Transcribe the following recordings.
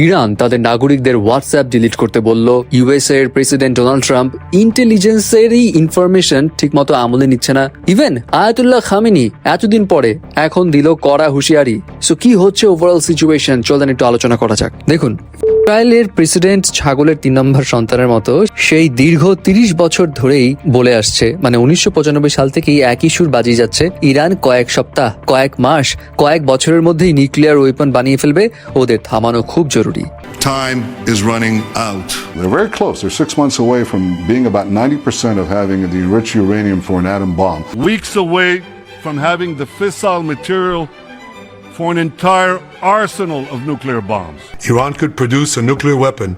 Iran তাদের নাগরিকদের WhatsApp delete করতে বলল, ইউএসএ এর প্রেসিডেন্ট ডোনাল্ড ট্রাম্প ইন্টেলিজেন্সেরই ইনফরমেশন ঠিকমতো আমলে নিচ্ছে না, ইভেন আয়াতুল্লাহ খামেনি এতদিন পরে এখন দিল কড়া হুঁশিয়ারি। সো কি হচ্ছে ওভারঅল সিচুয়েশন, চলেন একটু আলোচনা করা যাক। দেখুন, ইসরায়েলের প্রেসিডেন্ট ছাগলের 3 নম্বর সন্তানের মতো সেই দীর্ঘ 30 বছর ধরেই বলে আসছে, মানে 1995 সাল থেকেই একই সুর বাজিয়ে যাচ্ছে, ইরান কয়েক সপ্তাহ, কয়েক মাস, কয়েক বছরের মধ্যেই নিউক্লিয়ার ওয়েপন বানিয়ে ফেলবে, ওদের থামানো খুব জরুরি। Time is running out. They're very close. They're 6 months away from being about 90% of having the enriched uranium for an atom bomb. Weeks away from having the fissile material for an entire arsenal of nuclear bombs. Iran could produce a nuclear weapon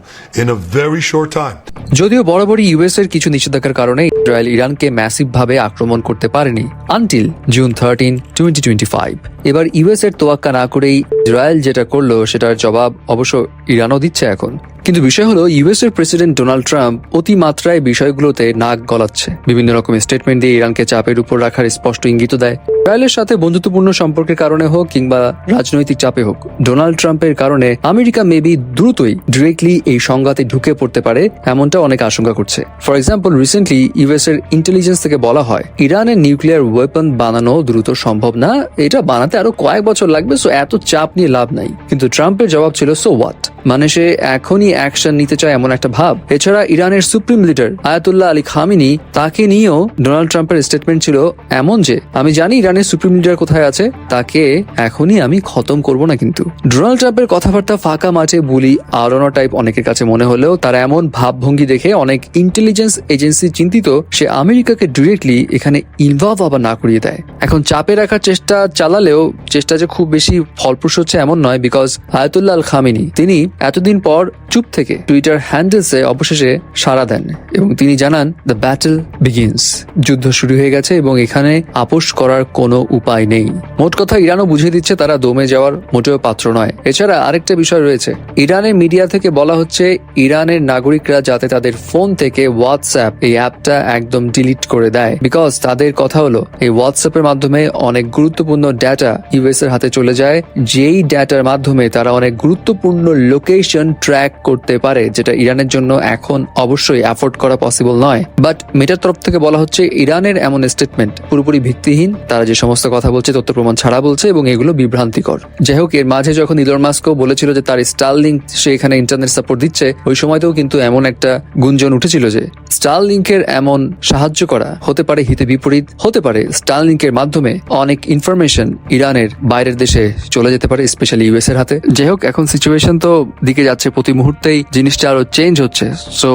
in a very short time. যদিও বরাবরই US এর কিছু নিষেধাজ্ঞার কারণে Israel ইরানকে massive ভাবে আক্রমণ করতে পারেনি আনটিল জুন 13, 2025। এবার ইউএস এর তোয়াক্কা না করেই ইসরায়েল যেটা করলো সেটার জবাব অবশ্য ইরানও দিচ্ছে এখন। কিন্তু বিষয় হলো, ইউএস এর প্রেসিডেন্ট ডোনাল্ড ট্রাম্প অতিমাত্রায় বিষয়গুলোতে নাক গলাচ্ছে, বিভিন্ন রকমের স্টেটমেন্ট দিয়ে ইরানকে চাপের উপর রাখার স্পষ্ট ইঙ্গিত দেয়। ইসরায়েলের সাথে বন্ধুত্বপূর্ণ সম্পর্কের কারণে হোক কিংবা রাজনৈতিক চাপে হোক, ডোনাল্ড ট্রাম্পের কারণে আমেরিকা মেবি দ্রুতই ডিরেক্টলি এই সংঘাতে ঢুকে পড়তে পারে, এমনটা অনেক আশঙ্কা করছে। ফর এক্সাম্পল, রিসেন্টলি ইউএস এর ইন্টেলিজেন্স থেকে বলা হয় ইরানের নিউক্লিয়ার ওয়েপন বানানো দ্রুত সম্ভব না, এটা বানাতে আরো কয়েক বছর লাগবে, সো এত চাপ নিয়ে লাভ নাই। কিন্তু ট্রাম্পের জবাব ছিল সো হোয়াট, মানে সে এখনই অ্যাকশন নিতে চায় এমন একটা ভাব। এছাড়া ইরানের supreme leader Ayatollah Ali Khamenei, তাকে নিয়েও ডোনাল্ড ট্রাম্পের স্টেটমেন্ট ছিল এমন যে, আমি জানি ইরানের সুপ্রিম লিডার কোথায় আছে, তাকে এখনই আমি খতম করব না। কিন্তু ডোনাল্ড ট্রাম্পের কথাবার্তা ফাঁকা মাঠে বুলি আওড়ানো টাইপ অনেকের কাছে মনে হলেও তার এমন ভাবভঙ্গি দেখে অনেক ইন্টেলিজেন্স এজেন্সি চিন্তিত সে আমেরিকাকে ডিরেক্টলি এখানে ইনভলভ আবার না করিয়ে দেয়। এখন চাপে রাখার চেষ্টা চালালেও চেষ্টা যে খুব বেশি ফলপ্রসূ হচ্ছে এমন নয়, বিকজ আয়াতুল্লাহ আল খামেনি তিনি এতদিন পর চুপ থেকে টুইটার হ্যান্ডেলসে অবশেষে সাড়া দেন এবং তিনি জানান দ্য ব্যাটল বিগিনস, যুদ্ধ শুরু হয়ে গেছে এবং এখানে আপোষ করার কোনো উপায় নেই। মোট কথা ইরানও বুঝিয়ে দিচ্ছে তারা দমে যাওয়ার মোটেও পাত্র নয়। এছাড়া আরেকটা বিষয় রয়েছে, ইরানের মিডিয়া থেকে বলা হচ্ছে ইরানের নাগরিকরা যাতে তাদের ফোন থেকে হোয়াটসঅ্যাপ এই অ্যাপটা একদম ডিলিট করে দেয়, বিকজ তাদের কথা হলো এই হোয়াটসঅ্যাপের মাধ্যমে অনেক গুরুত্বপূর্ণ ডেটা ইউএস এর হাতে চলে যায়, যেই ডেটার মাধ্যমে তারা অনেক গুরুত্বপূর্ণ লোকেশন ট্র্যাক করতে পারে, যেটা ইরানের জন্য এখন অবশ্যই অ্যাফোর্ড করা পসিবল নয়। বাট মেটার তরফ থেকে বলা হচ্ছে ইরানের এমন স্টেটমেন্ট পুরোপুরি ভিত্তিহীন, তারা যে সমস্ত কথা বলছে তথ্য প্রমাণ ছাড়া বলছে এবং এগুলো বিভ্রান্তিকর। যাই হোক, এর মাঝে যখন ইলন মাস্কও বলেছিল যে তার স্টারলিংক সে এখানে ইন্টারনেট সাপোর্ট দিচ্ছে, ওই সময়তেও কিন্তু এমন একটা গুঞ্জন উঠেছিল যে স্টারলিংকের এমন সাহায্য করা হতে পারে হিতে বিপরীত, হতে পারে স্টারলিংকের মাধ্যমে অনেক ইনফরমেশন ইরানের বাইরের দেশে চলে যেতে পারে, স্পেশালি ইউএস এর হাতে। যাই হোক, এখন সিচুয়েশন তো দিকে যাচ্ছে, প্রতি মুহূর্তেই জিনিসটা আরো চেঞ্জ হচ্ছে। সো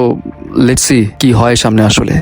লেটস সি কি হয় সামনে আসলে।